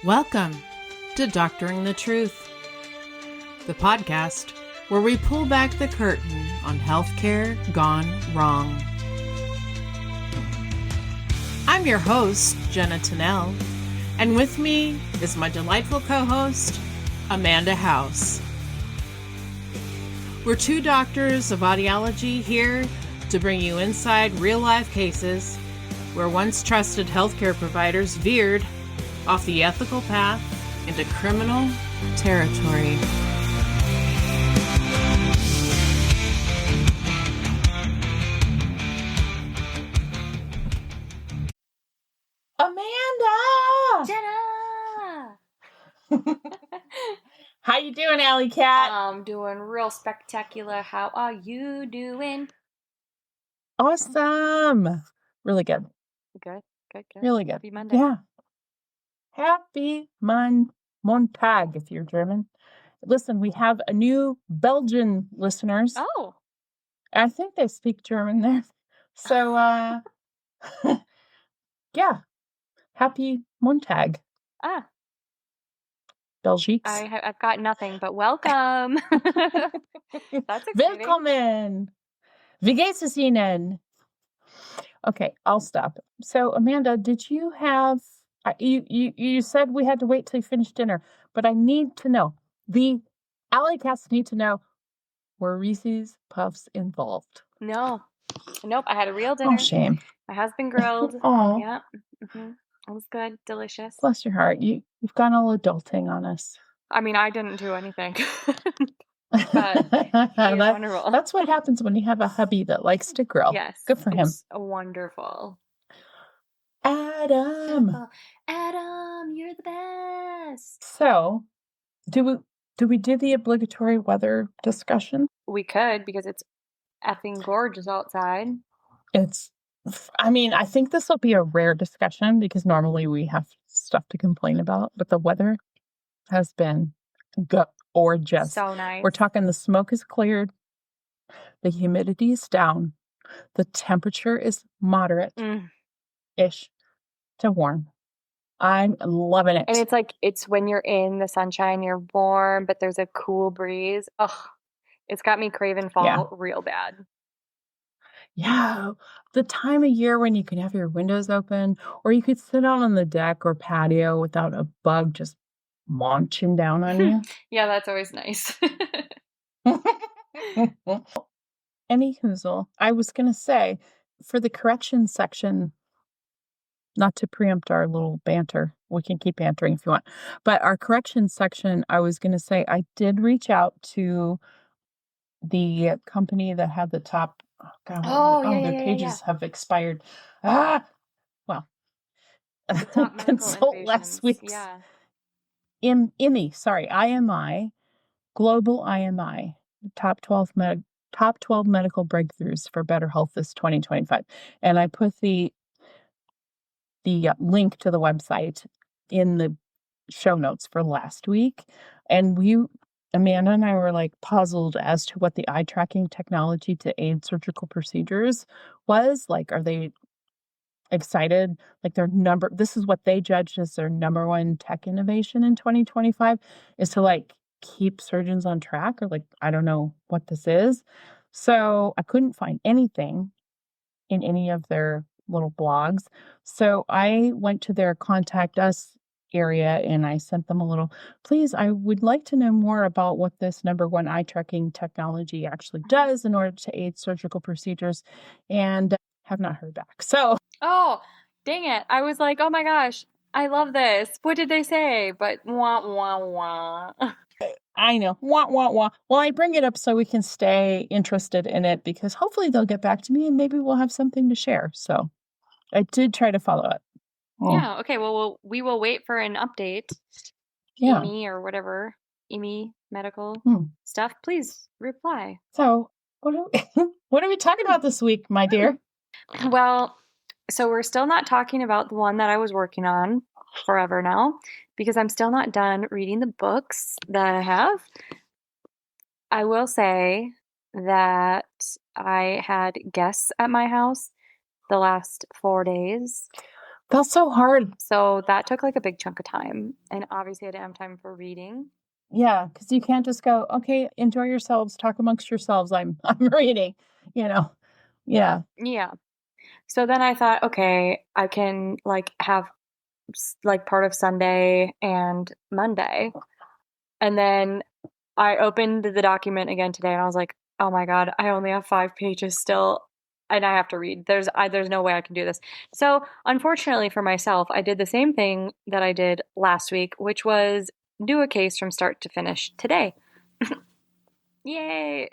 Welcome to Doctoring the Truth, the podcast where we pull back the curtain on healthcare gone wrong. I'm your host, Jenna Tennell, and with me is my delightful co-host, Amanda House. We're two doctors of audiology here to bring you inside real-life cases where once trusted healthcare providers veered off the ethical path into criminal territory. Amanda! Jenna! How you doing, Alley Cat? I'm doing real spectacular. How are you doing? Awesome. Really good. Good. Really good. Happy Monday. Yeah. Happy Montag, if you're German. Listen, we have a new Belgian listeners. Oh. I think they speak German there. So, yeah. Happy Montag. Ah. Belgique. I've got nothing, but welcome. That's exciting. Willkommen. Wie geht es Ihnen? Okay, I'll stop. So, Amanda, did you have... You said we had to wait till you finished dinner, but I need to know. The Alley Cats need to know, were Reese's Puffs involved? No. Nope, I had a real dinner. Oh, shame. My husband grilled. Oh. Yeah. Mm-hmm. It was good. Delicious. Bless your heart. You've gone all adulting on us. I mean, I didn't do anything. But he's wonderful. That's what happens when you have a hubby that likes to grill. Yes. Good for him. Wonderful. Adam, you're the best. So, do we do the obligatory weather discussion? We could, because it's effing gorgeous outside. I think this will be a rare discussion because normally we have stuff to complain about, but the weather has been gorgeous. So nice. We're talking the smoke is cleared, the humidity is down, the temperature is moderate-ish to warm. I'm loving it. And it's when you're in the sunshine, you're warm, but there's a cool breeze. Ugh, it's got me craving fall real bad. Yeah, the time of year when you can have your windows open, or you could sit out on the deck or patio without a bug just launching down on you. Yeah, that's always nice. Any hoozle, I was going to say, for the correction section, not to preempt our little banter, we can keep bantering if you want, but our correction section, I was going to say, I did reach out to the company that had the top, their pages have expired. Well, consult last week's IMI, Global IMI, top 12 medical breakthroughs for better health this 2025. And I put the link to the website in the show notes for last week. And Amanda and I were like puzzled as to what the eye tracking technology to aid surgical procedures was. Like, are they excited? Like this is what they judged as their number one tech innovation in 2025 is to like keep surgeons on track, or like, I don't know what this is. So I couldn't find anything in any of their little blogs. So I went to their contact us area and I sent them a little, please, I would like to know more about what this number one eye tracking technology actually does in order to aid surgical procedures, and have not heard back. So, oh, dang it. I was like, oh my gosh, I love this. What did they say? But wah, wah, wah. I know. Wah, wah, wah. Well, I bring it up so we can stay interested in it because hopefully they'll get back to me and maybe we'll have something to share. So I did try to follow up. Yeah. Okay. Well, we will wait for an update. Yeah. Amy or whatever. Amy medical stuff. Please reply. So what are we talking about this week, my dear? Well, so we're still not talking about the one that I was working on forever now because I'm still not done reading the books that I have. I will say that I had guests at my house the last 4 days. That's so hard. So that took like a big chunk of time. And obviously I didn't have time for reading. Yeah, because you can't just go, okay, enjoy yourselves, talk amongst yourselves. I'm reading, you know. Yeah. Yeah. So then I thought, okay, I can like have like part of Sunday and Monday. And then I opened the document again today and I was like, oh my God, I only have 5 pages still and I have to read. There's no way I can do this. So unfortunately for myself, I did the same thing that I did last week, which was do a case from start to finish today. Yay.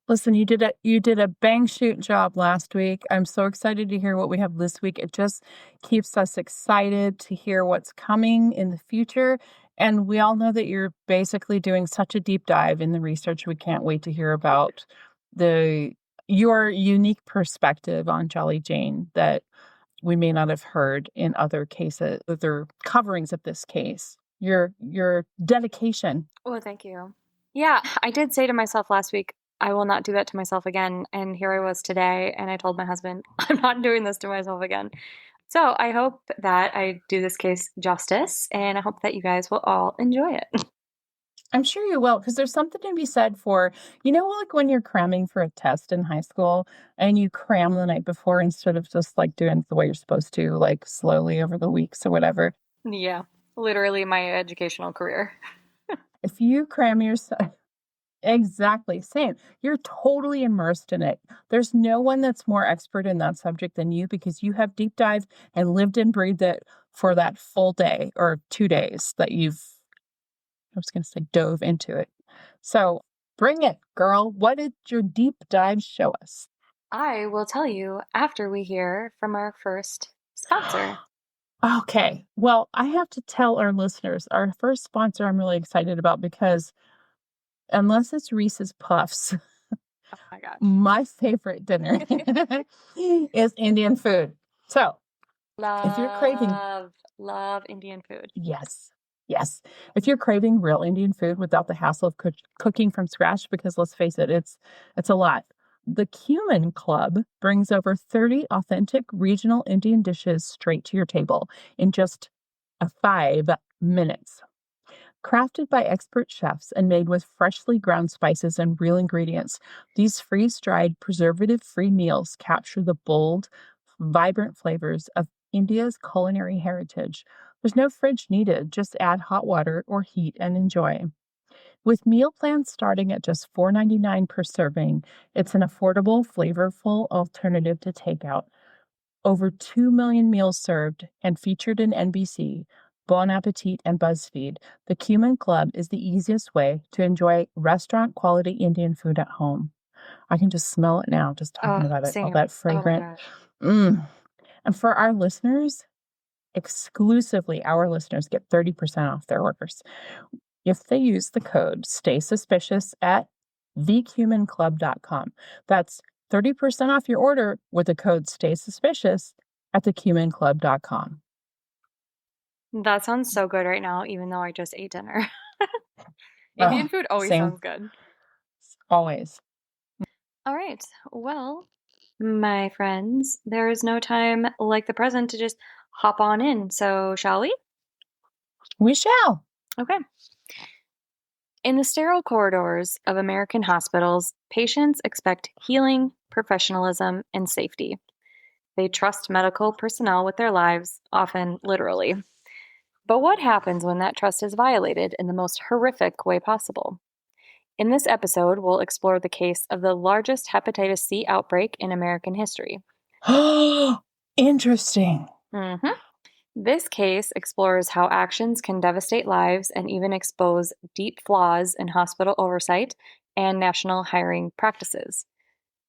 Listen, you did a bang shoot job last week. I'm so excited to hear what we have this week. It just keeps us excited to hear what's coming in the future. And we all know that you're basically doing such a deep dive in the research. We can't wait to hear about the your unique perspective on Jolly Jane that we may not have heard in other cases, other coverings of this case. Your dedication. Well, thank you. Yeah, I did say to myself last week, I will not do that to myself again. And here I was today, and I told my husband, I'm not doing this to myself again. So I hope that I do this case justice, and I hope that you guys will all enjoy it. I'm sure you will, because there's something to be said for, like when you're cramming for a test in high school and you cram the night before instead of just like doing it the way you're supposed to, like slowly over the weeks or whatever. Yeah, literally my educational career. If you cram yourself, exactly, same. You're totally immersed in it. There's no one that's more expert in that subject than you because you have deep dive and lived and breathed it for that full day or 2 days that I was going to say dove into it. So bring it, girl. What did your deep dive show us? I will tell you after we hear from our first sponsor. Okay. Well, I have to tell our listeners, our first sponsor I'm really excited about because unless it's Reese's Puffs, Oh my gosh. my favorite dinner is Indian food. So if you're craving, Love Indian food. yes, yes. If you're craving real Indian food without the hassle of cooking from scratch, because let's face it, it's a lot. The Cumin Club brings over 30 authentic regional Indian dishes straight to your table in just 5 minutes. Crafted by expert chefs and made with freshly ground spices and real ingredients, these freeze-dried, preservative-free meals capture the bold, vibrant flavors of India's culinary heritage. There's no fridge needed, just add hot water or heat and enjoy. With meal plans starting at just $4.99 per serving, it's an affordable, flavorful alternative to takeout. Over 2 million meals served and featured in NBC, Bon Appetit, and BuzzFeed, the Cumin Club is the easiest way to enjoy restaurant-quality Indian food at home. I can just smell it now, just talking about it, all Same. that Oh my fragrant. gosh. And for our listeners, exclusively our listeners get 30% off their orders if they use the code Stay Suspicious at thecuminclub.com. That's 30% off your order with the code Stay Suspicious at thecuminclub.com. That sounds so good right now, even though I just ate dinner. Indian food always Same. sounds good. Always. All right. Well, my friends, there is no time like the present to just hop on in. So, shall we? We shall. Okay. In the sterile corridors of American hospitals, patients expect healing, professionalism, and safety. They trust medical personnel with their lives, often literally. But what happens when that trust is violated in the most horrific way possible? In this episode, we'll explore the case of the largest hepatitis C outbreak in American history. Interesting. Mm-hmm. This case explores how actions can devastate lives and even expose deep flaws in hospital oversight and national hiring practices.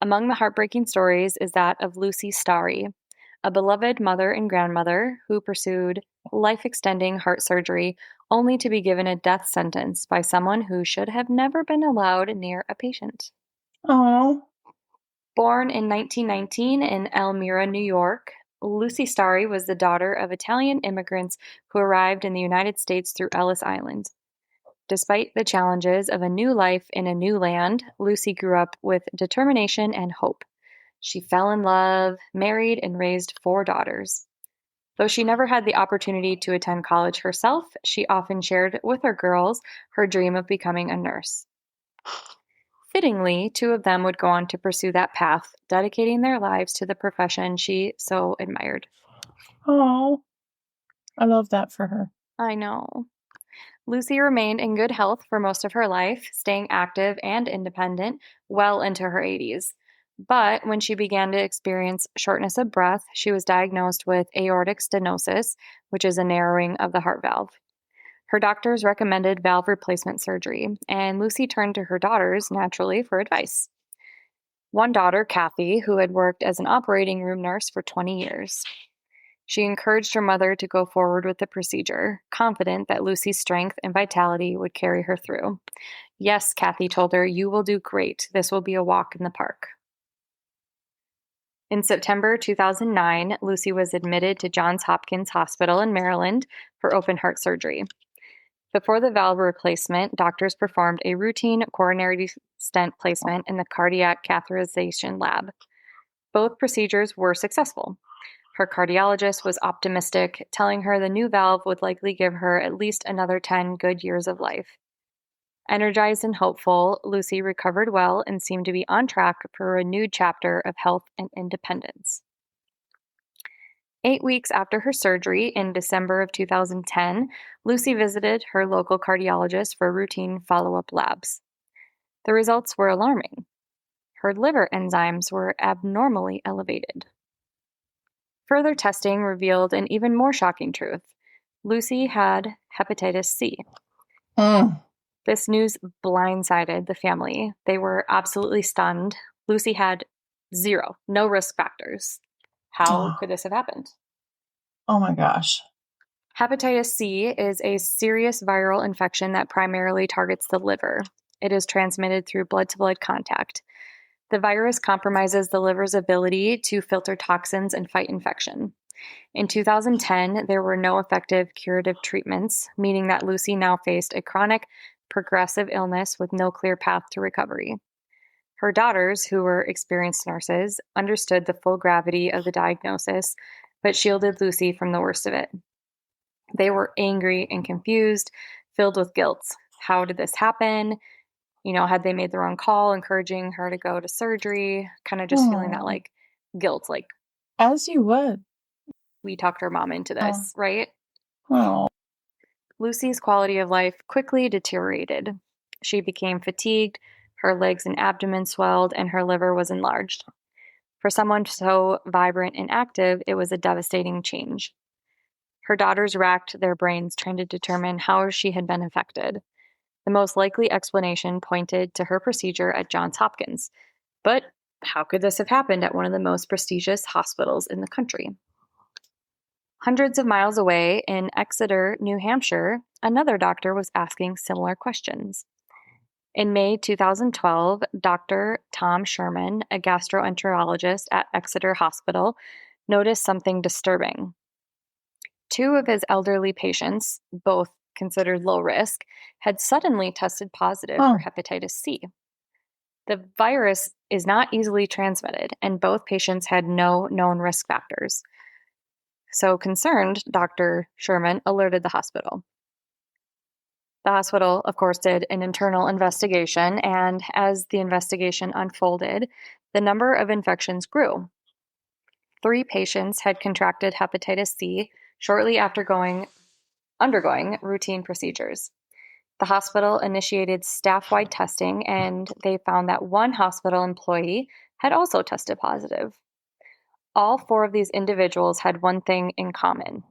Among the heartbreaking stories is that of Lucy Starry, a beloved mother and grandmother who pursued life-extending heart surgery only to be given a death sentence by someone who should have never been allowed near a patient. Oh. Born in 1919 in Elmira, New York, Lucy Starry was the daughter of Italian immigrants who arrived in the United States through Ellis Island. Despite the challenges of a new life in a new land, Lucy grew up with determination and hope. She fell in love, married, and raised 4 daughters. Though she never had the opportunity to attend college herself, she often shared with her girls her dream of becoming a nurse. Fittingly, two of them would go on to pursue that path, dedicating their lives to the profession she so admired. Oh, I love that for her. I know. Lucy remained in good health for most of her life, staying active and independent well into her 80s. But when she began to experience shortness of breath, she was diagnosed with aortic stenosis, which is a narrowing of the heart valve. Her doctors recommended valve replacement surgery, and Lucy turned to her daughters, naturally, for advice. One daughter, Kathy, who had worked as an operating room nurse for 20 years. She encouraged her mother to go forward with the procedure, confident that Lucy's strength and vitality would carry her through. Yes, Kathy told her, you will do great. This will be a walk in the park. In September 2009, Lucy was admitted to Johns Hopkins Hospital in Maryland for open heart surgery. Before the valve replacement, doctors performed a routine coronary stent placement in the cardiac catheterization lab. Both procedures were successful. Her cardiologist was optimistic, telling her the new valve would likely give her at least another 10 good years of life. Energized and hopeful, Lucy recovered well and seemed to be on track for a renewed chapter of health and independence. 8 weeks after her surgery, in December of 2010, Lucy visited her local cardiologist for routine follow-up labs. The results were alarming. Her liver enzymes were abnormally elevated. Further testing revealed an even more shocking truth. Lucy had hepatitis C. This news blindsided the family. They were absolutely stunned. Lucy had no risk factors. How could this have happened? Oh my gosh. Hepatitis C is a serious viral infection that primarily targets the liver. It is transmitted through blood-to-blood contact. The virus compromises the liver's ability to filter toxins and fight infection. In 2010, there were no effective curative treatments, meaning that Lucy now faced a chronic, progressive illness with no clear path to recovery. Her daughters, who were experienced nurses, understood the full gravity of the diagnosis, but shielded Lucy from the worst of it. They were angry and confused, filled with guilt. How did this happen? Had they made the wrong call, encouraging her to go to surgery? Kind of just feeling that guilt, as you would. We talked her mom into this, right? Oh. Lucy's quality of life quickly deteriorated. She became fatigued, her legs and abdomen swelled, and her liver was enlarged. For someone so vibrant and active, it was a devastating change. Her daughters racked their brains trying to determine how she had been affected. The most likely explanation pointed to her procedure at Johns Hopkins. But how could this have happened at one of the most prestigious hospitals in the country? Hundreds of miles away in Exeter, New Hampshire, another doctor was asking similar questions. In May 2012, Dr. Tom Sherman, a gastroenterologist at Exeter Hospital, noticed something disturbing. 2 of his elderly patients, both considered low risk, had suddenly tested positive for hepatitis C. The virus is not easily transmitted, and both patients had no known risk factors. So concerned, Dr. Sherman alerted the hospital. The hospital, of course, did an internal investigation, and as the investigation unfolded, the number of infections grew. 3 patients had contracted hepatitis C shortly after undergoing routine procedures. The hospital initiated staff-wide testing, and they found that 1 hospital employee had also tested positive. All 4 of these individuals had one thing in common.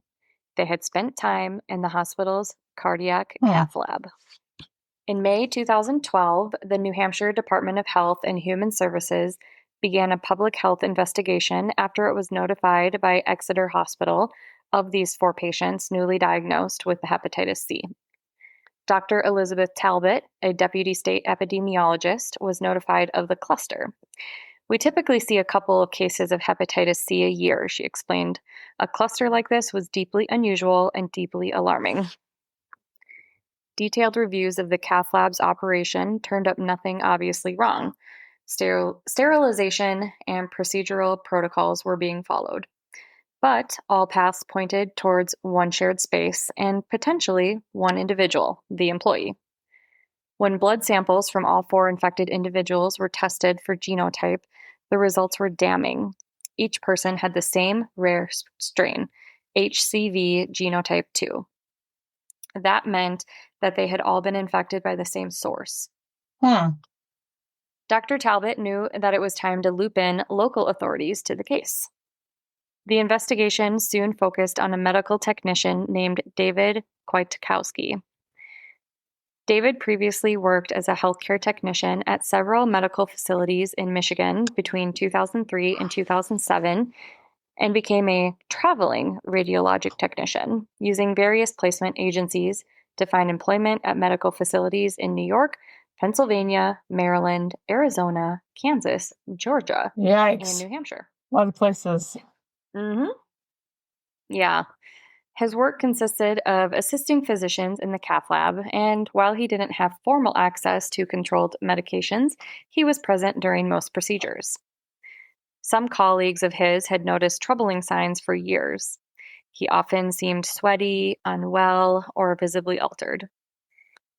They had spent time in the hospital's cardiac cath lab. In May 2012, the New Hampshire Department of Health and Human Services began a public health investigation after it was notified by Exeter Hospital of these 4 patients newly diagnosed with hepatitis C. Dr. Elizabeth Talbot, a deputy state epidemiologist, was notified of the cluster. We typically see a couple of cases of hepatitis C a year, she explained. A cluster like this was deeply unusual and deeply alarming. Detailed reviews of the cath lab's operation turned up nothing obviously wrong. Sterilization and procedural protocols were being followed. But all paths pointed towards one shared space and potentially one individual, the employee. When blood samples from all 4 infected individuals were tested for genotype, the results were damning. Each person had the same rare strain, HCV genotype 2. That meant that they had all been infected by the same source. Dr. Talbot knew that it was time to loop in local authorities to the case. The investigation soon focused on a medical technician named David Kwiatkowski. David previously worked as a healthcare technician at several medical facilities in Michigan between 2003 and 2007 and became a traveling radiologic technician, using various placement agencies to find employment at medical facilities in New York, Pennsylvania, Maryland, Arizona, Kansas, Georgia, and New Hampshire. A lot of places. Yeah. His work consisted of assisting physicians in the cath lab, and while he didn't have formal access to controlled medications, he was present during most procedures. Some colleagues of his had noticed troubling signs for years. He often seemed sweaty, unwell, or visibly altered.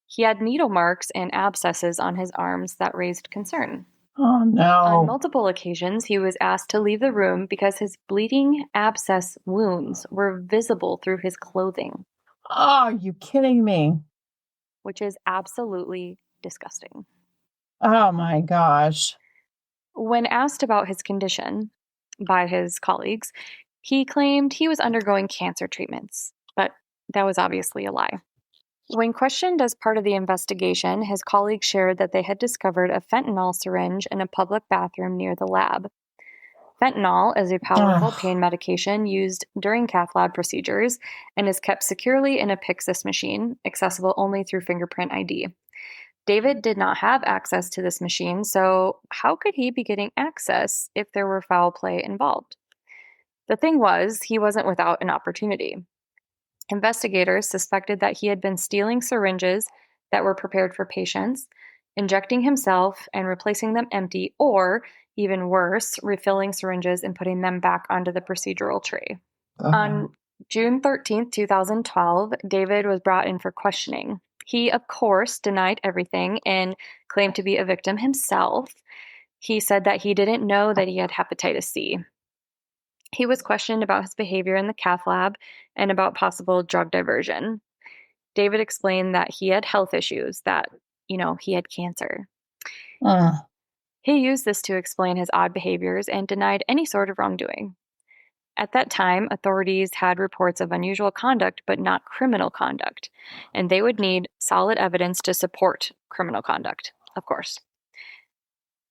He had needle marks and abscesses on his arms that raised concern. Oh, no. On multiple occasions, he was asked to leave the room because his bleeding abscess wounds were visible through his clothing. Oh, are you kidding me? Which is absolutely disgusting. Oh, my gosh. When asked about his condition by his colleagues, he claimed he was undergoing cancer treatments, but that was obviously a lie. When questioned as part of the investigation, his colleagues shared that they had discovered a fentanyl syringe in a public bathroom near the lab. Fentanyl is a powerful pain medication used during cath lab procedures and is kept securely in a Pyxis machine, accessible only through fingerprint ID. David did not have access to this machine, so how could he be getting access if there were foul play involved? The thing was, he wasn't without an opportunity. Investigators suspected that he had been stealing syringes that were prepared for patients, injecting himself and replacing them empty, or, even worse, refilling syringes and putting them back onto the procedural tray. On June 13th, 2012, David was brought in for questioning. He, of course, denied everything and claimed to be a victim himself. He said that he didn't know that he had hepatitis C. He was questioned about his behavior in the cath lab and about possible drug diversion. David explained that he had health issues, that, he had cancer. He used this to explain his odd behaviors and denied any sort of wrongdoing. At that time, authorities had reports of unusual conduct, but not criminal conduct, and they would need solid evidence to support criminal conduct, of course.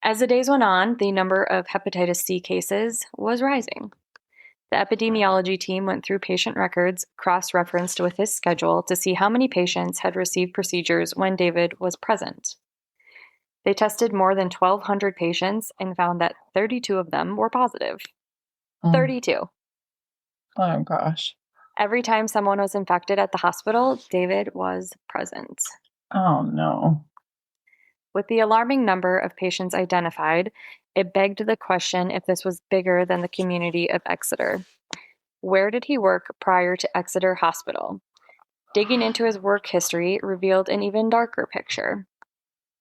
As the days went on, the number of hepatitis C cases was rising. The epidemiology team went through patient records, cross-referenced with his schedule to see how many patients had received procedures when David was present. They tested more than 1,200 patients and found that 32 of them were positive. 32. Oh, gosh. Every time someone was infected at the hospital, David was present. Oh, no. With the alarming number of patients identified, it begged the question if this was bigger than the community of Exeter. Where did he work prior to Exeter Hospital? Digging into his work history revealed an even darker picture.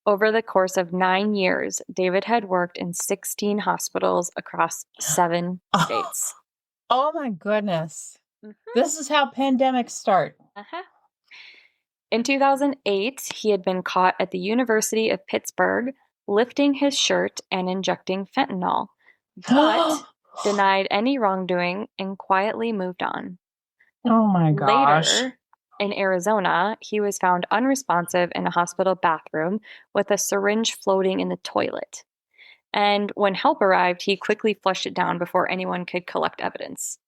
Over the course of 9 years, David had worked in 16 hospitals across 7 states. Oh, my goodness. This is how pandemics start. In 2008, he had been caught at the University of Pittsburgh lifting his shirt and injecting fentanyl, but denied any wrongdoing and quietly moved on. Oh my gosh. Later, in Arizona, he was found unresponsive in a hospital bathroom with a syringe floating in the toilet. And when help arrived, he quickly flushed it down before anyone could collect evidence.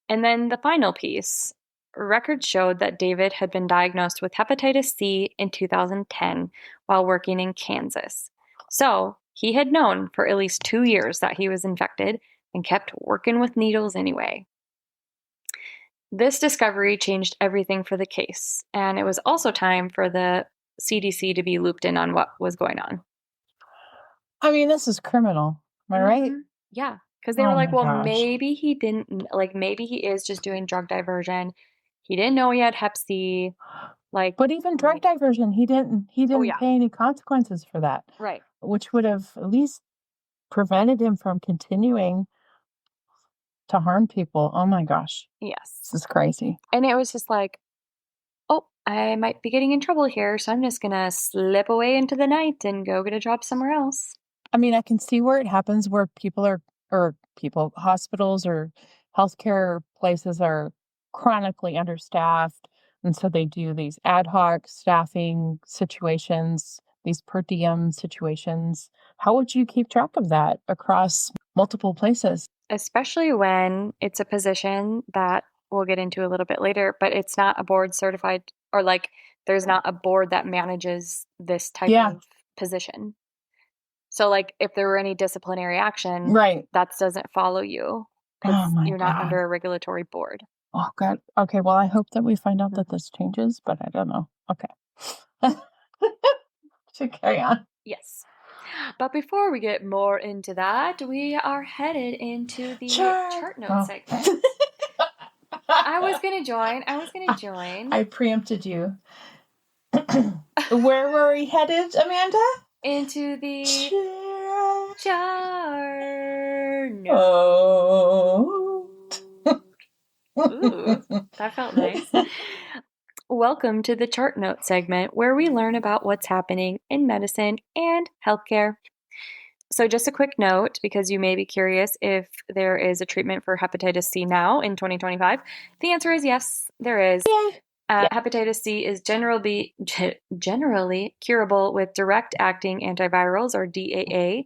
And then the final piece. Records showed that David had been diagnosed with hepatitis C in 2010 while working in Kansas. So he had known for at least 2 years that he was infected and kept working with needles anyway. This discovery changed everything for the case, and it was also time for the CDC to be looped in on what was going on. I mean, this is criminal. Am I right? Yeah, Because they were Oh like, my well, gosh. maybe he didn't, like, maybe he is just doing drug diversion. He didn't know he had hep C. Like, But even drug diversion, he oh, didn't yeah, pay any consequences for that, right. which would have at least prevented him from continuing to harm people. Oh my gosh. Yes. This is crazy. And it was just like, oh, I might be getting in trouble here, so I'm just gonna slip away into the night and go get a job somewhere else. I mean, I can see where it happens where hospitals or healthcare places are chronically understaffed. And so they do these ad hoc staffing situations, these per diem situations. How would you keep track of that across multiple places? Especially when it's a position that we'll get into a little bit later, but it's not a board certified, or like there's not a board that manages this type Yeah, of position. So, like, if there were any disciplinary action, right. that doesn't follow you Oh because my you're not God. under a regulatory board. Oh God. Okay, well, I hope that we find out that this changes, but I don't know. Okay. Should carry on. Yes. But before we get more into that, we are headed into the Sure. chart note Oh. segment. I was gonna join I preempted you. Where were we headed, Amanda? into the Chart. chart note. Oh. Ooh, that felt nice. Welcome to the chart note segment where we learn about what's happening in medicine and healthcare. So, just a quick note because you may be curious if there is a treatment for hepatitis C now in 2025. The answer is yes, there is. Yay. Hepatitis C is generally curable with direct acting antivirals or DAA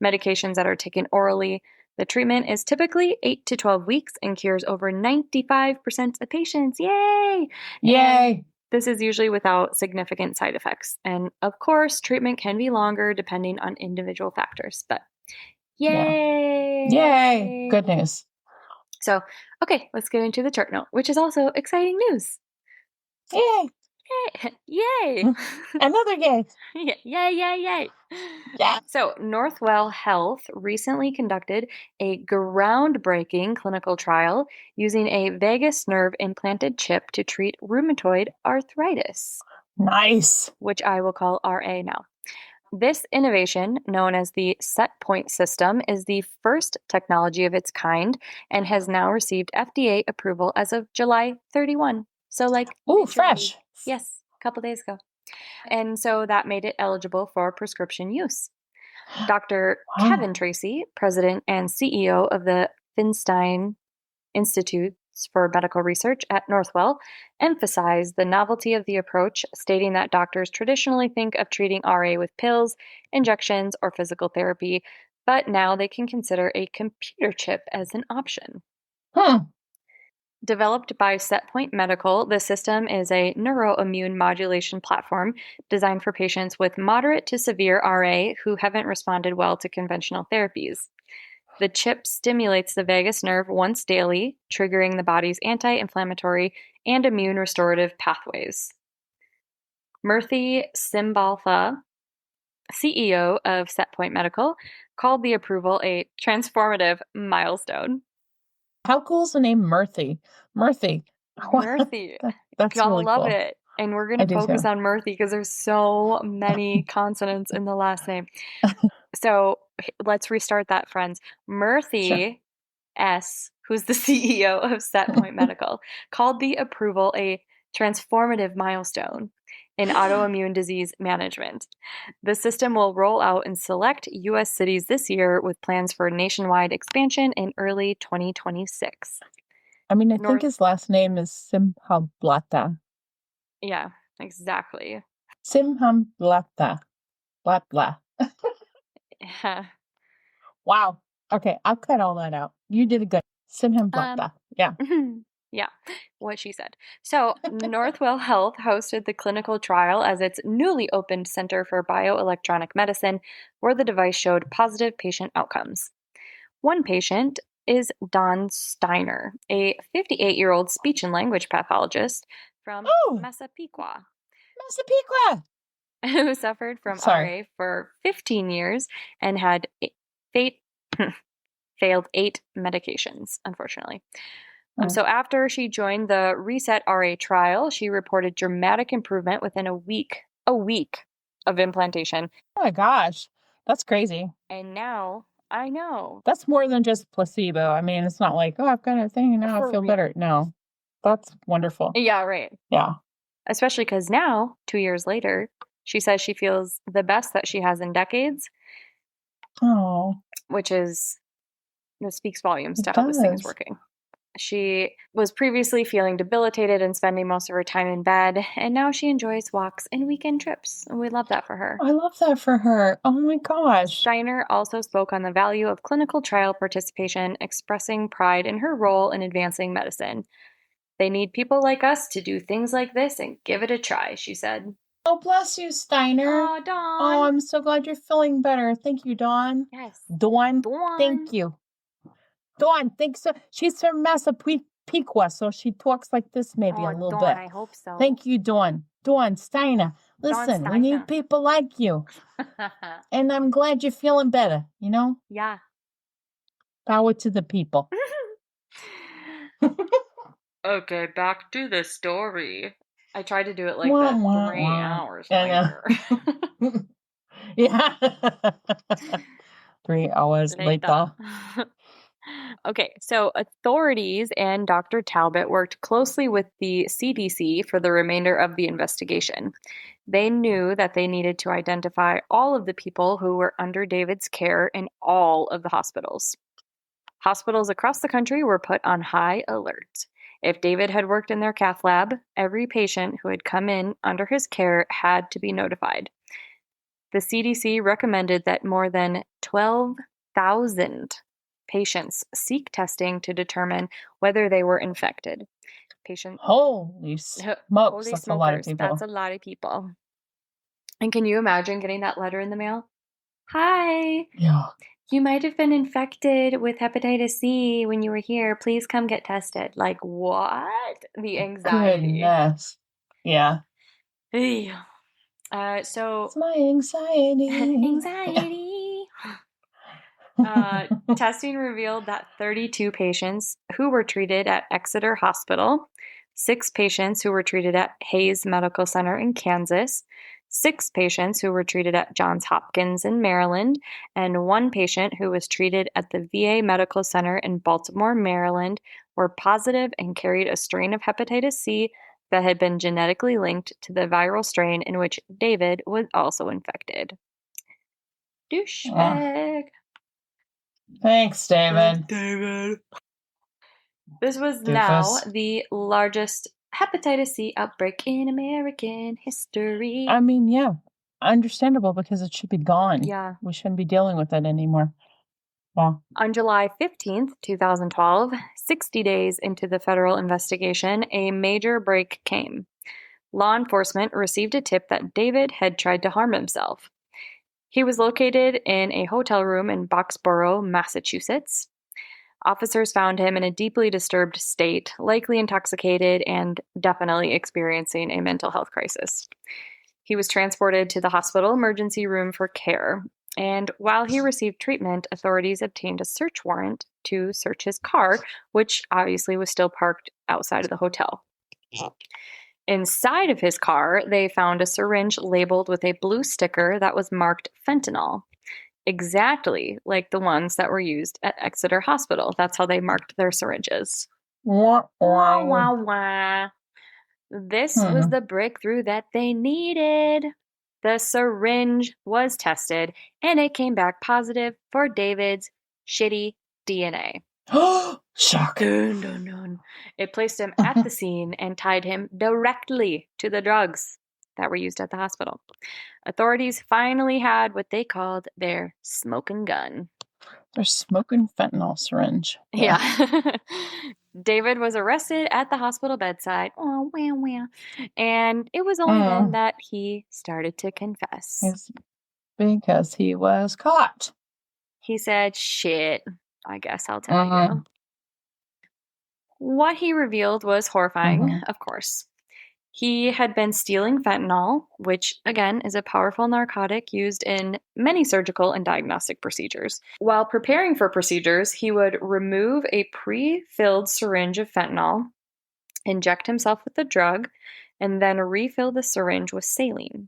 medications that are taken orally. The treatment is typically 8 to 12 weeks and cures over 95% of patients. Yay! Yay. And this is usually without significant side effects. And of course, treatment can be longer depending on individual factors, but Yeah. yay! Yay. Good news. So, okay, let's get into the chart note, which is also exciting news. Yay. Yay! Another yay. Yay! Yeah. So, Northwell Health recently conducted a groundbreaking clinical trial using a vagus nerve implanted chip to treat rheumatoid arthritis, Nice. which I will call RA now. This innovation, known as the set point system, is the first technology of its kind and has now received FDA approval as of July 31. So, like, Ooh, literally, fresh. yes, a couple days ago. And so that made it eligible for prescription use. Dr. Wow. Kevin Tracy, president and CEO of the Feinstein Institutes for Medical Research at Northwell, emphasized the novelty of the approach, stating that doctors traditionally think of treating RA with pills, injections, or physical therapy, but now they can consider a computer chip as an option. Developed by Setpoint Medical, the system is a neuroimmune modulation platform designed for patients with moderate to severe RA who haven't responded well to conventional therapies. The chip stimulates the vagus nerve once daily, triggering the body's anti inflammatory and immune restorative pathways. Murthy Simbaltha, CEO of Setpoint Medical, called the approval a transformative milestone. How cool is the name Murthy? Murthy. Murthy. That's Gonna really love cool. it. And we're I going to do focus too. on Murthy because there's so many consonants in the last name. So let's restart that, friends. Sure. Murthy S., who's the CEO of Setpoint Medical, called the approval a transformative milestone in autoimmune disease management. The system will roll out in select U.S. cities this year with plans for nationwide expansion in early 2026. I mean, I think his last name is Simhamblata. Yeah, exactly. Simhamblata. Blah, blah. Yeah. Wow. Okay, I'll cut all that out. You did a good. Simhamblata. Yeah. Yeah, what she said. So, Northwell Health hosted the clinical trial as its newly opened Center for Bioelectronic Medicine, where the device showed positive patient outcomes. One patient is Don Steiner, a 58-year-old speech and language pathologist from Oh, Massapequa, Massapequa. who suffered from Sorry. RA for 15 years and had failed 8 medications, unfortunately. Oh. So after she joined the Reset RA trial, she reported dramatic improvement within a week of implantation. Oh my gosh. That's crazy. And now, I know. That's more than just placebo. I mean, it's not like, oh, I've got a thing and now I For feel real. better. No, that's wonderful. Yeah, right. Yeah. Especially because now, 2 years later, she says she feels the best that she has in decades, Oh, which speaks volumes to it how this thing is does. working. She was previously feeling debilitated and spending most of her time in bed, and now she enjoys walks and weekend trips, and we love that for her. I love that for her. Oh my gosh. Steiner also spoke on the value of clinical trial participation, expressing pride in her role in advancing medicine. They need people like us to do things like this and give it a try, she said. Oh, bless you, Steiner. Oh, Dawn. Oh, I'm so glad you're feeling better. Thank you, Dawn. Yes. Dawn. Dawn. Thank you. Dawn, thanks. So she's from Massapequa, so she talks like this maybe a little Dawn, bit. I hope so. Thank you, Dawn. Dawn Steiner. Listen, we Steiner. need people like you. And I'm glad you're feeling better, you know? Yeah. Power to the people. Okay, back to the story. I tried to do it like Wah, that wah, 3 wah. hours I know. later. Yeah. 3 hours later. Okay, so authorities and Dr. Talbot worked closely with the CDC for the remainder of the investigation. They knew that they needed to identify all of the people who were under David's care in all of the hospitals. Hospitals across the country were put on high alert. If David had worked in their cath lab, every patient who had come in under his care had to be notified. The CDC recommended that more than 12,000 patients seek testing to determine whether they were infected. Holy smokes, that's a lot of people. That's a lot of people. And can you imagine getting that letter in the mail? Hi. Yeah. You might have been infected with hepatitis C when you were here. Please come get tested. Like, what? The anxiety. Goodness. Yeah. So it's my anxiety. Anxiety. Testing revealed that 32 patients who were treated at Exeter Hospital, 6 patients who were treated at Hayes Medical Center in Kansas, 6 patients who were treated at Johns Hopkins in Maryland, and 1 patient who was treated at the VA Medical Center in Baltimore, Maryland, were positive and carried a strain of hepatitis C that had been genetically linked to the viral strain in which David was also infected. Douchebag. Thanks, David. This was now the largest hepatitis C outbreak in American history. I mean, yeah, understandable because it should be gone. Yeah. We shouldn't be dealing with it anymore. Yeah. On July 15th, 2012, 60 days into the federal investigation, a major break came. Law enforcement received a tip that David had tried to harm himself. He was located in a hotel room in Boxborough, Massachusetts. Officers found him in a deeply disturbed state, likely intoxicated and definitely experiencing a mental health crisis. He was transported to the hospital emergency room for care, and while he received treatment, authorities obtained a search warrant to search his car, which obviously was still parked outside of the hotel. Inside of his car, they found a syringe labeled with a blue sticker that was marked fentanyl, exactly like the ones that were used at Exeter Hospital. That's how they marked their syringes. Wah, wah. Wah, wah. This was the breakthrough that they needed. The syringe was tested, and it came back positive for David's shitty DNA. Shock. Dun, dun, dun. It placed him at the scene and tied him directly to the drugs that were used at the hospital. Authorities finally had what they called their smoking gun. Their smoking fentanyl syringe. Yeah. David was arrested at the hospital bedside. Oh, wah, wah. And it was only then that he started to confess. It's because he was caught. He said, shit, I guess I'll tell you. What he revealed was horrifying, of course. He had been stealing fentanyl, which again is a powerful narcotic used in many surgical and diagnostic procedures. While preparing for procedures, he would remove a pre-filled syringe of fentanyl, inject himself with the drug, and then refill the syringe with saline.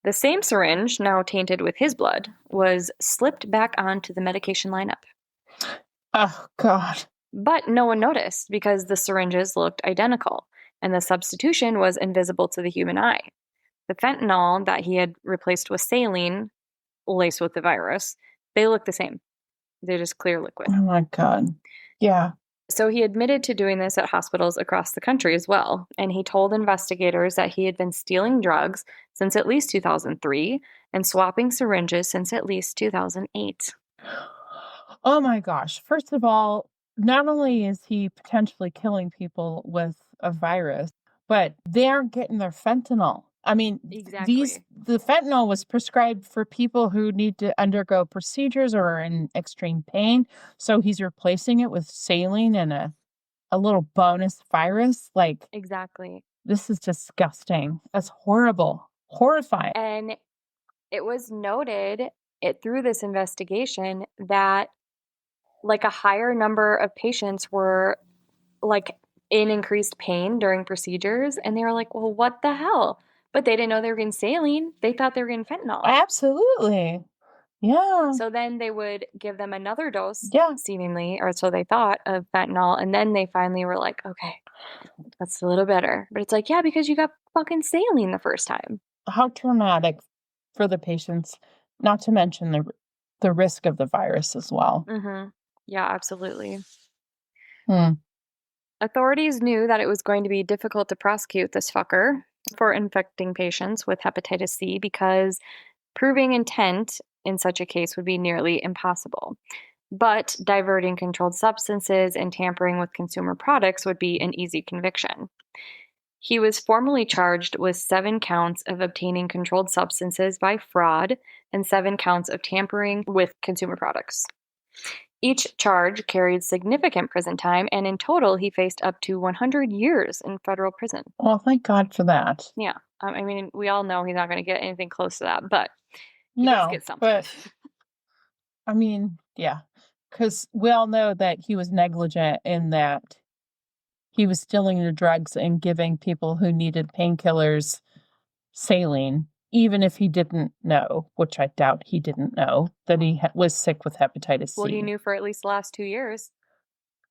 The same syringe, now tainted with his blood, was slipped back onto the medication lineup. Oh, God. But no one noticed because the syringes looked identical, and the substitution was invisible to the human eye. The fentanyl that he had replaced with saline, laced with the virus, they look the same. They're just clear liquid. Oh, my God. Yeah. So he admitted to doing this at hospitals across the country as well. And he told investigators that he had been stealing drugs since at least 2003 and swapping syringes since at least 2008. Oh, my gosh. First of all, not only is he potentially killing people with a virus, but they aren't getting their fentanyl. I mean, Exactly. the fentanyl was prescribed for people who need to undergo procedures or are in extreme pain. So he's replacing it with saline and a little bonus virus. Like, Exactly. this is disgusting. That's horrible. Horrifying. And it was noted through this investigation that like a higher number of patients were like in increased pain during procedures, and they were like, well, what the hell? But they didn't know they were getting saline. They thought they were getting fentanyl. Absolutely. Yeah. So then they would give them another dose, Yeah. seemingly, or so they thought, of fentanyl, and then they finally were like, okay, that's a little better. But it's like, yeah, because you got fucking saline the first time. How traumatic for the patients, not to mention the risk of the virus as well. Mm-hmm. Yeah, absolutely. Hmm. Authorities knew that it was going to be difficult to prosecute this fucker for infecting patients with hepatitis C because proving intent in such a case would be nearly impossible. But diverting controlled substances and tampering with consumer products would be an easy conviction. He was formally charged with 7 counts of obtaining controlled substances by fraud and 7 counts of tampering with consumer products. Each charge carried significant prison time, and in total, he faced up to 100 years in federal prison. Well, thank God for that. Yeah. I mean, we all know he's not going to get anything close to that, but he does get something. But I mean, yeah, because we all know that he was negligent in that he was stealing the drugs and giving people who needed painkillers saline, even if he didn't know, which I doubt he didn't know, that he was sick with hepatitis C. Well, he knew for at least the last 2 years.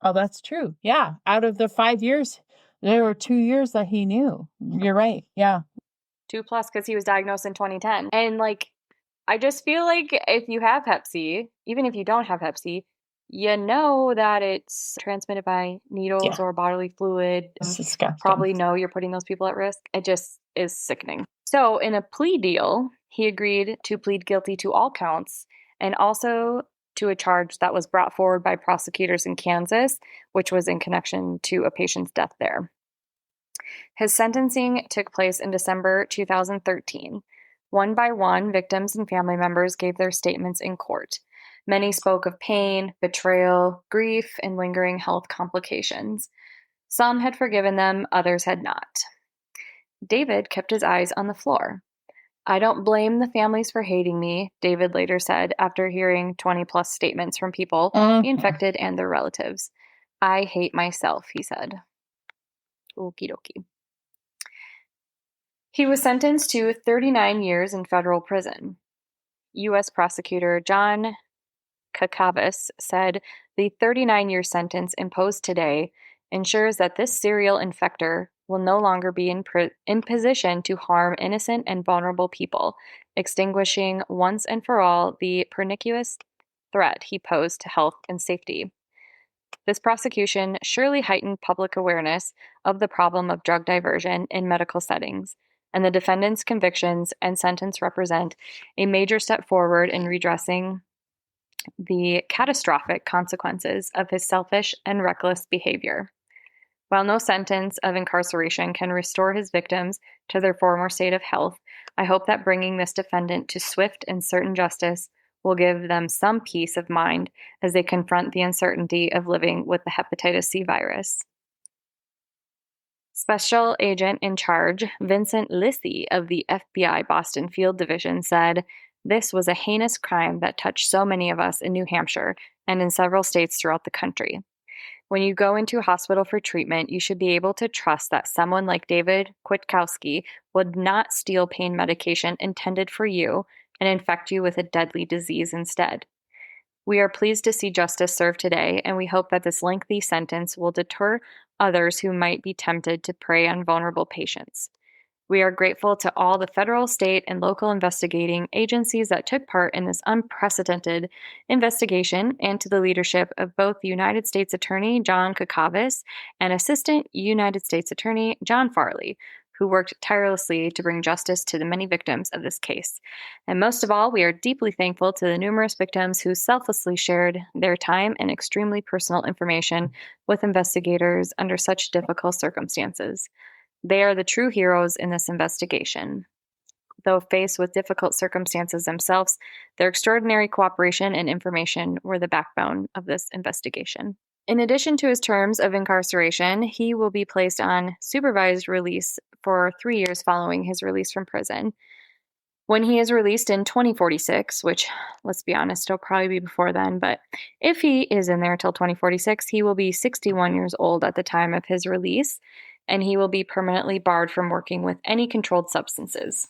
Oh, that's true. Yeah. Out of the 5 years, there were 2 years that he knew. You're right. Yeah. 2 plus because he was diagnosed in 2010. And like, I just feel like if you have Hep C, even if you don't have Hep C, you know that it's transmitted by needles or bodily fluid. It's disgusting. Probably know you're putting those people at risk. It just is sickening. So in a plea deal, he agreed to plead guilty to all counts and also to a charge that was brought forward by prosecutors in Kansas, which was in connection to a patient's death there. His sentencing took place in December 2013. One by one, victims and family members gave their statements in court. Many spoke of pain, betrayal, grief, and lingering health complications. Some had forgiven them, others had not. David kept his eyes on the floor. I don't blame the families for hating me, David later said after hearing 20-plus statements from people, the infected and their relatives. I hate myself, he said. Okie dokie. He was sentenced to 39 years in federal prison. U.S. Prosecutor John Kwiatkowski said the 39-year sentence imposed today ensures that this serial infector will no longer be in position to harm innocent and vulnerable people, extinguishing once and for all the pernicious threat he posed to health and safety. This prosecution surely heightened public awareness of the problem of drug diversion in medical settings, and the defendant's convictions and sentence represent a major step forward in redressing the catastrophic consequences of his selfish and reckless behavior. While no sentence of incarceration can restore his victims to their former state of health, I hope that bringing this defendant to swift and certain justice will give them some peace of mind as they confront the uncertainty of living with the hepatitis C virus. Special agent in charge, Vincent Lissy of the FBI Boston Field Division, said, "This was a heinous crime that touched so many of us in New Hampshire and in several states throughout the country. When you go into a hospital for treatment, you should be able to trust that someone like David Kwiatkowski would not steal pain medication intended for you and infect you with a deadly disease instead. We are pleased to see justice served today, and we hope that this lengthy sentence will deter others who might be tempted to prey on vulnerable patients. We are grateful to all the federal, state, and local investigating agencies that took part in this unprecedented investigation, and to the leadership of both the United States Attorney John Kakavas and Assistant United States Attorney John Farley, who worked tirelessly to bring justice to the many victims of this case. And most of all, we are deeply thankful to the numerous victims who selflessly shared their time and extremely personal information with investigators under such difficult circumstances. They are the true heroes in this investigation. Though faced with difficult circumstances themselves, their extraordinary cooperation and information were the backbone of this investigation." In addition to his terms of incarceration, he will be placed on supervised release for 3 years following his release from prison. When he is released in 2046, which, let's be honest, it'll probably be before then, but if he is in there till 2046, he will be 61 years old at the time of his release, and he will be permanently barred from working with any controlled substances.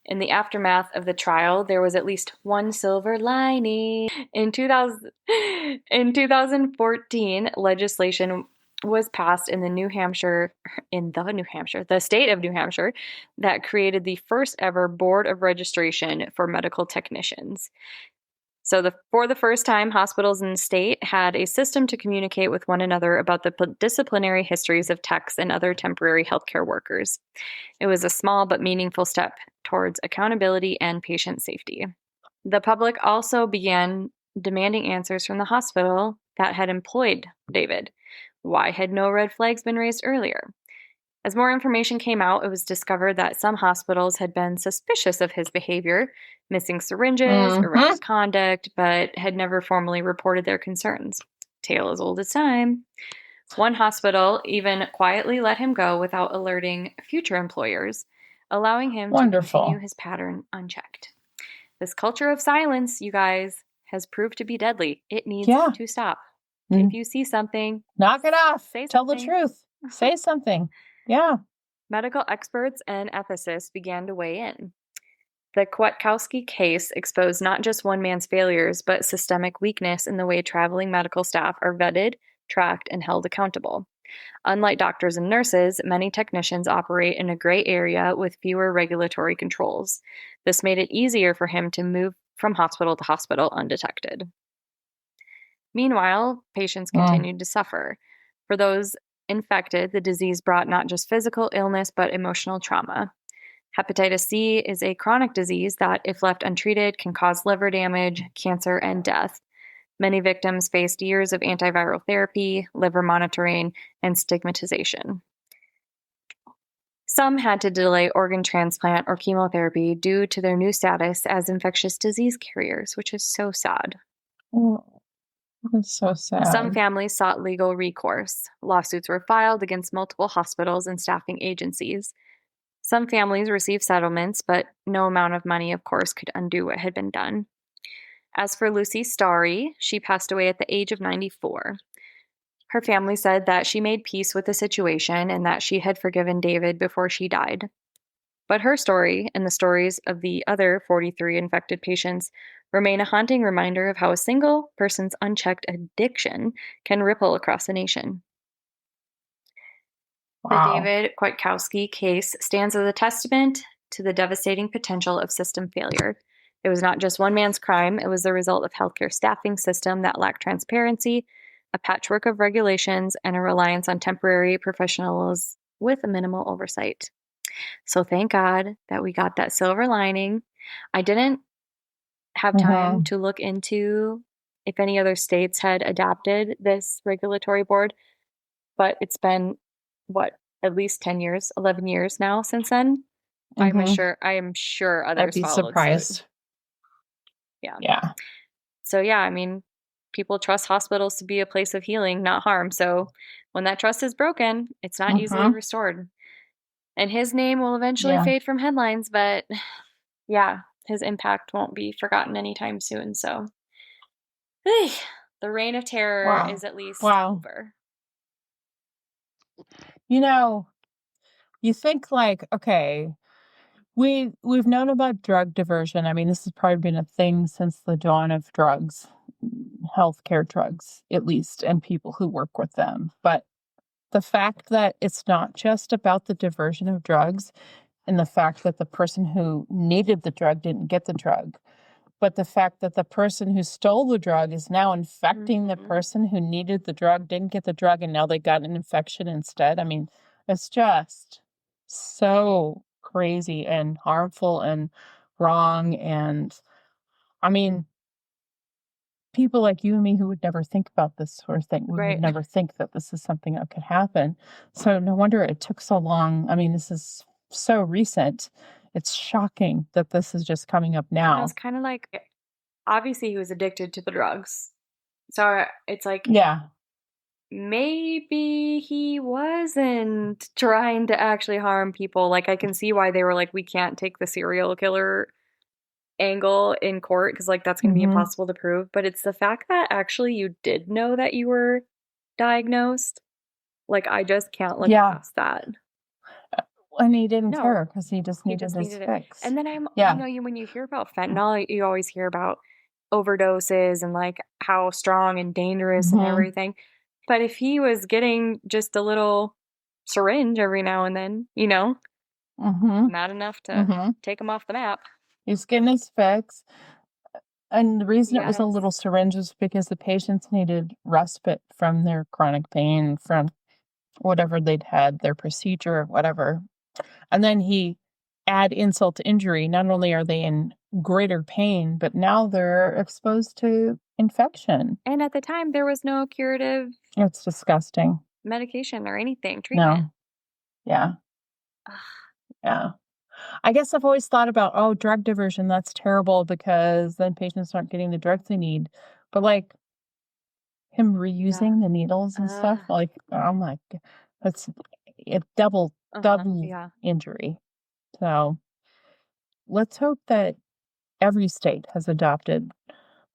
In the aftermath of the trial, there was at least one silver lining. In 2014, legislation was passed in the state of New Hampshire, that created the first ever board of registration for medical technicians. So for the first time, hospitals in the state had a system to communicate with one another about the disciplinary histories of techs and other temporary healthcare workers. It was a small but meaningful step towards accountability and patient safety. The public also began demanding answers from the hospital that had employed David. Why had no red flags been raised earlier? As more information came out, it was discovered that some hospitals had been suspicious of his behavior, missing syringes, erratic conduct, but had never formally reported their concerns. Tale as old as time. One hospital even quietly let him go without alerting future employers, allowing him to continue his pattern unchecked. This culture of silence, you guys, has proved to be deadly. It needs to stop. If you see something, knock it off. Say Tell the truth. Say something. Yeah. Medical experts and ethicists began to weigh in. The Kwiatkowski case exposed not just one man's failures, but systemic weakness in the way traveling medical staff are vetted, tracked, and held accountable. Unlike doctors and nurses, many technicians operate in a gray area with fewer regulatory controls. This made it easier for him to move from hospital to hospital undetected. Meanwhile, patients continued to suffer. For those infected, the disease brought not just physical illness, but emotional trauma. Hepatitis C is a chronic disease that, if left untreated, can cause liver damage, cancer, and death. Many victims faced years of antiviral therapy, liver monitoring, and stigmatization. Some had to delay organ transplant or chemotherapy due to their new status as infectious disease carriers, which is so sad. Oh, that's so sad. Some families sought legal recourse. Lawsuits were filed against multiple hospitals and staffing agencies. Some families received settlements, but no amount of money, of course, could undo what had been done. As for Lucy Starry, she passed away at the age of 94. Her family said that she made peace with the situation and that she had forgiven David before she died. But her story and the stories of the other 43 infected patients remain a haunting reminder of how a single person's unchecked addiction can ripple across a nation. Wow. The David Kwiatkowski case stands as a testament to the devastating potential of system failure. It was not just one man's crime, it was the result of healthcare staffing system that lacked transparency, a patchwork of regulations, and a reliance on temporary professionals with a minimal oversight. So thank God that we got that silver lining. I didn't have time to look into if any other states had adopted this regulatory board, but it's been, at least 10 years, 11 years now since then. I am sure others I'd be followed surprised. suit. Yeah. Yeah. So yeah, I mean, people trust hospitals to be a place of healing, not harm. So When that trust is broken, it's not easily Mhm. restored. And his name will eventually Yeah. fade from headlines, but yeah, his impact won't be forgotten anytime soon. So, the reign of terror Wow. is at least Wow. over. You know, you think like, okay, we've known about drug diversion. I mean, this has probably been a thing since the dawn of drugs, healthcare drugs, at least, and people who work with them. But the fact that it's not just about the diversion of drugs and the fact that the person who needed the drug didn't get the drug, but the fact that the person who stole the drug is now infecting the Mhm. person who needed the drug, didn't get the drug, and now they got an infection instead. I mean, it's just so crazy and harmful and wrong. And I mean, people like you and me who would never think about this sort of thing, we would Right. never think that this is something that could happen. So no wonder it took so long. I mean, this is so recent. It's shocking that this is just coming up And I was now. kind of like, obviously, he was addicted to the drugs. So it's like, Yeah. maybe he wasn't trying to actually harm people. Like, I can see why they were like, we can't take the serial killer angle in court because, like, that's going to be Hmm. impossible to prove. But it's the fact that actually you did know that you were diagnosed. Like, I just can't look Yeah. past that. And he didn't No, care because he just he needed just his needed it. fix. And then Yeah. when you hear about fentanyl, you always hear about overdoses and like how strong and dangerous and Mhm. everything. But if he was getting just a little syringe every now and then, Mhm. not enough to Mhm. take him off the map. He's getting his fix, and the reason it was a Yes. little syringe is because the patients needed respite from their chronic pain, from whatever they'd had, their procedure or whatever. And then he add insult to injury, not only are they in greater pain, but now they're exposed to infection. And at the time, there was no curative It's disgusting. medication or anything, treatment. No. Yeah. Ugh, Yeah. I guess I've always thought about, oh, drug diversion, that's terrible because then patients aren't getting the drugs they need. But like him yeah. reusing the needles and stuff, like, I'm like, that's it double Yeah. injury. So let's hope that every state has adopted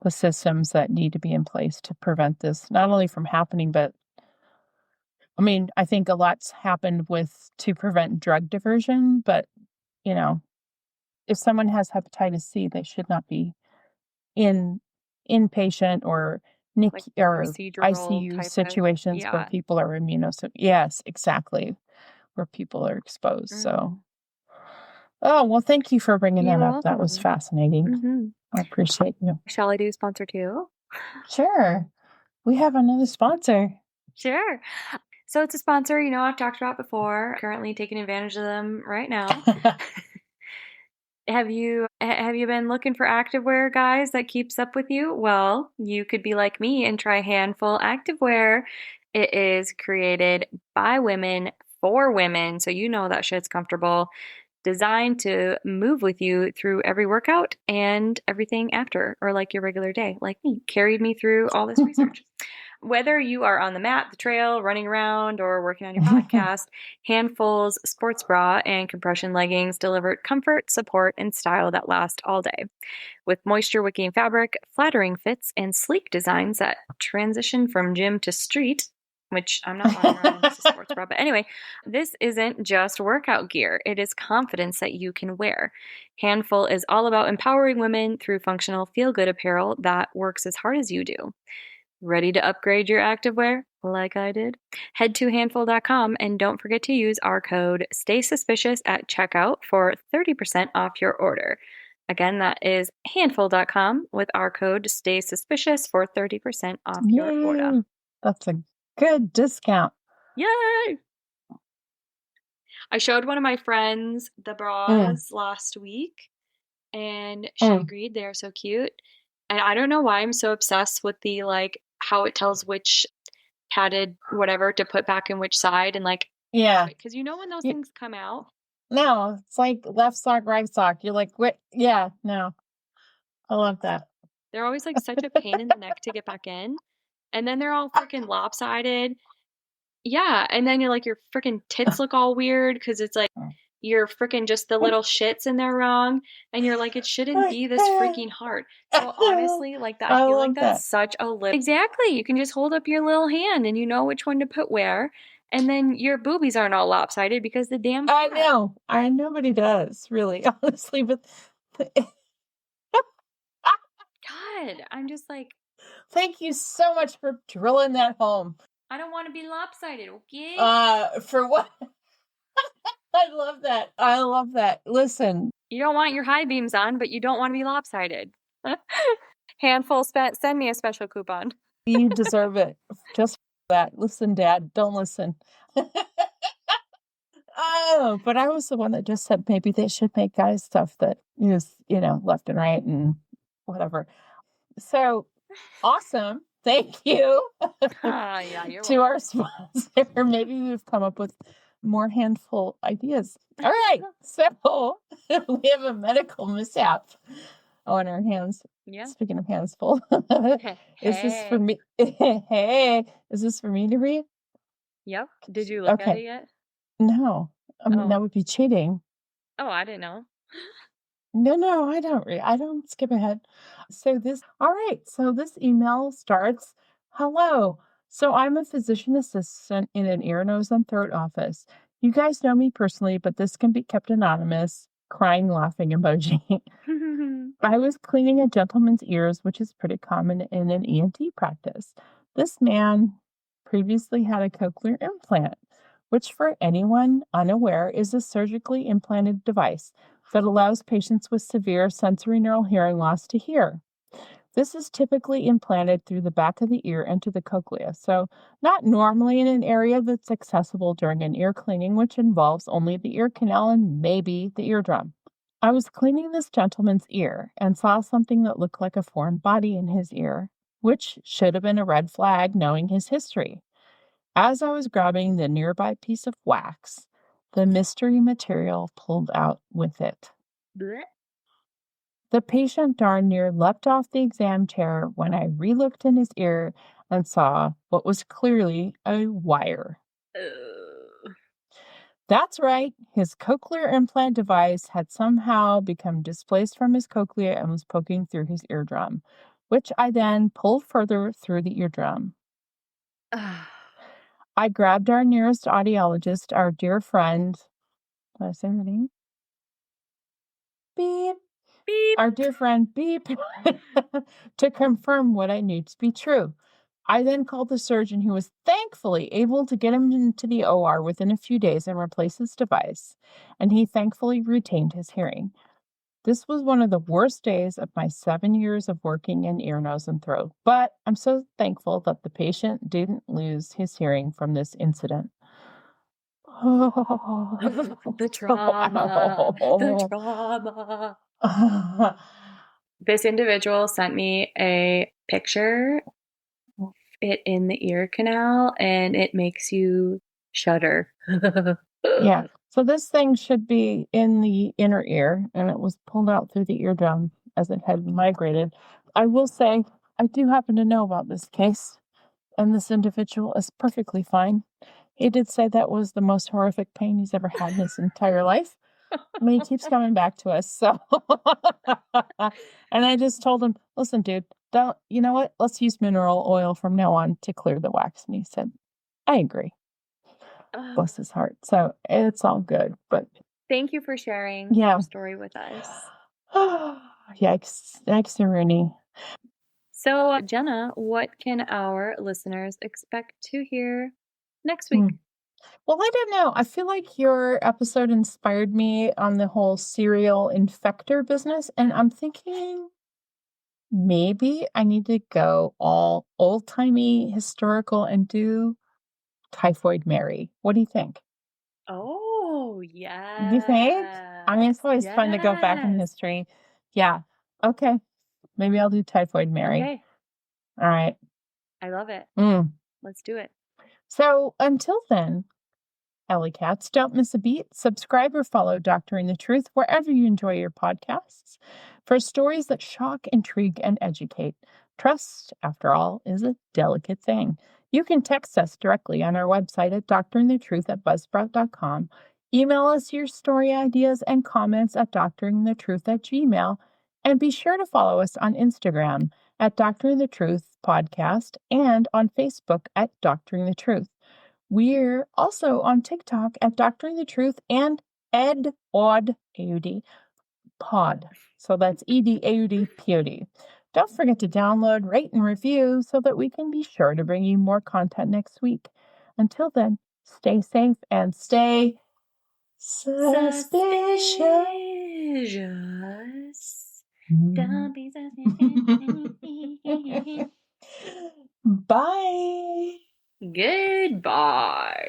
the systems that need to be in place to prevent this, not only from happening, but I mean, I think a lot's happened with to prevent drug diversion, but you know, if someone has hepatitis C, they should not be in inpatient or Like NICU or procedural ICU type of, situations where yeah. people are immunosup yes, exactly, where people are exposed, so Mm. oh, well, thank you for bringing that You're up, that was welcome. fascinating. Hmm. I appreciate you. Shall I do sponsor two? Sure. We have another sponsor. Sure. So it's a sponsor, I've talked about before. Currently taking advantage of them right now. Have you been looking for activewear, guys, that keeps up with you? Well, you could be like me and try Handful Activewear. It is created by women for women, so you know that shit's comfortable, designed to move with you through every workout and everything after, or like your regular day, like me, carried me through all this research. Whether you are on the mat, the trail, running around, or working on your podcast, Handfuls sports bra and compression leggings deliver comfort, support, and style that last all day. With moisture wicking fabric, flattering fits, and sleek designs that transition from gym to street, which I'm not running around in just a sports bra. But anyway, this isn't just workout gear, it is confidence that you can wear. Handful is all about empowering women through functional, feel good apparel that works as hard as you do. Ready to upgrade your activewear like I did? Head to handful.com and don't forget to use our code Stay Suspicious at checkout for 30% off your order. Again, that is handful.com with our code Stay Suspicious for 30% off your order. Yay! That's a good discount. Yay! I showed one of my friends the Mm, bras last week and she mm. agreed. They are so cute. And I don't know why I'm so obsessed with the like how it tells which padded whatever to put back in which side and like Yeah. because when those You things come out, no, it's like left sock, right sock. You're like, "What?" Yeah, no. I love that. they're always like such a pain in the neck to get back in. And then they're all freaking lopsided. Yeah, and then you're like, your freaking tits look all weird because it's like you're freaking just the little shits in there wrong, and you're like, it shouldn't be this freaking hard. So honestly, like that, I I feel like love that's that. such a little exactly. You can just hold up your little hand and you know which one to put where, and then your boobies aren't all lopsided because the damn I cat. know. Nobody does, really, honestly, but God, I'm just like, thank you so much for drilling that home. I don't want to be lopsided, okay? For what? I love that. I love that. Listen, You don't want your high beams on, but you don't want to be lopsided. Handful spent. Send me a special coupon. you deserve it. Just for that. Listen, Dad, don't listen. Oh, but I was the one that just said maybe they should make guys stuff that is, left and right and whatever. So awesome. Thank you Yeah, you're to welcome. our sponsor. Maybe we've come up with more handful ideas. All right. So we have a medical mishap on our hands. Yeah. Speaking of hands full. Is this for me? Hey, is this for me to read? Yep. Did you look at Okay. it yet? No. I mean, Oh. that would be cheating. Oh, I didn't know. No, I don't read. I don't skip ahead. All right. So this email starts, hello. So I'm a physician assistant in an ear, nose, and throat office. You guys know me personally, but this can be kept anonymous. Crying, laughing emoji. I was cleaning a gentleman's ears, which is pretty common in an ENT practice. This man previously had a cochlear implant, which for anyone unaware is a surgically implanted device that allows patients with severe sensorineural hearing loss to hear. This is typically implanted through the back of the ear into the cochlea, so not normally in an area that's accessible during an ear cleaning, which involves only the ear canal and maybe the eardrum. I was cleaning this gentleman's ear and saw something that looked like a foreign body in his ear, which should have been a red flag knowing his history. As I was grabbing the nearby piece of wax, the mystery material pulled out with it. Blech. The patient darn near leapt off the exam chair when I re-looked in his ear and saw what was clearly a wire. That's right, his cochlear implant device had somehow become displaced from his cochlea and was poking through his eardrum, which I then pulled further through the eardrum. I grabbed our nearest audiologist, our dear friend. Did I say her name? Beep. Beep. Our dear friend Beep to confirm what I knew to be true. I then called the surgeon who was thankfully able to get him into the OR within a few days and replace his device, and he thankfully retained his hearing. This was one of the worst days of my 7 years of working in ear, nose, and throat, but I'm so thankful that the patient didn't lose his hearing from this incident. The trauma. The trauma. This individual sent me a picture of it in the ear canal, and it makes you shudder. Yeah. So this thing should be in the inner ear, and it was pulled out through the eardrum as it had migrated. I will say, I do happen to know about this case, and this individual is perfectly fine. He did say that was the most horrific pain he's ever had in his entire life. I mean, he keeps coming back to us, so. And I just told him, listen, dude, you know what? Let's use mineral oil from now on to clear the wax. And he said, I agree. Bless his heart. So it's all good, but. Thank you for sharing your story with us. Yikes, Rooney. So, Jenna, what can our listeners expect to hear next week? Well, I don't know. I feel like your episode inspired me on the whole serial infector business, and I'm thinking maybe I need to go all old-timey historical and do Typhoid Mary. What do you think? Oh, yeah. You think? I mean, it's always fun to go back in history. Yeah. Okay. Maybe I'll do Typhoid Mary. Okay. All right. I love it. Let's do it. So until then, Alley Cats, don't miss a beat. Subscribe or follow Doctoring the Truth wherever you enjoy your podcasts for stories that shock, intrigue, and educate. Trust, after all, is a delicate thing. You can text us directly on our website at doctoringthetruth@buzzsprout.com. Email us your story ideas and comments at doctoringthetruth@gmail.com. And be sure to follow us on Instagram at Doctoring the Truth Podcast and on Facebook at Doctoring the Truth. We're also on TikTok at Doctoring the Truth and EdAud Pod. So that's EDAUDPOD. Don't forget to download, rate, and review so that we can be sure to bring you more content next week. Until then, stay safe and stay suspicious. Don't be suspicious. Bye. Goodbye.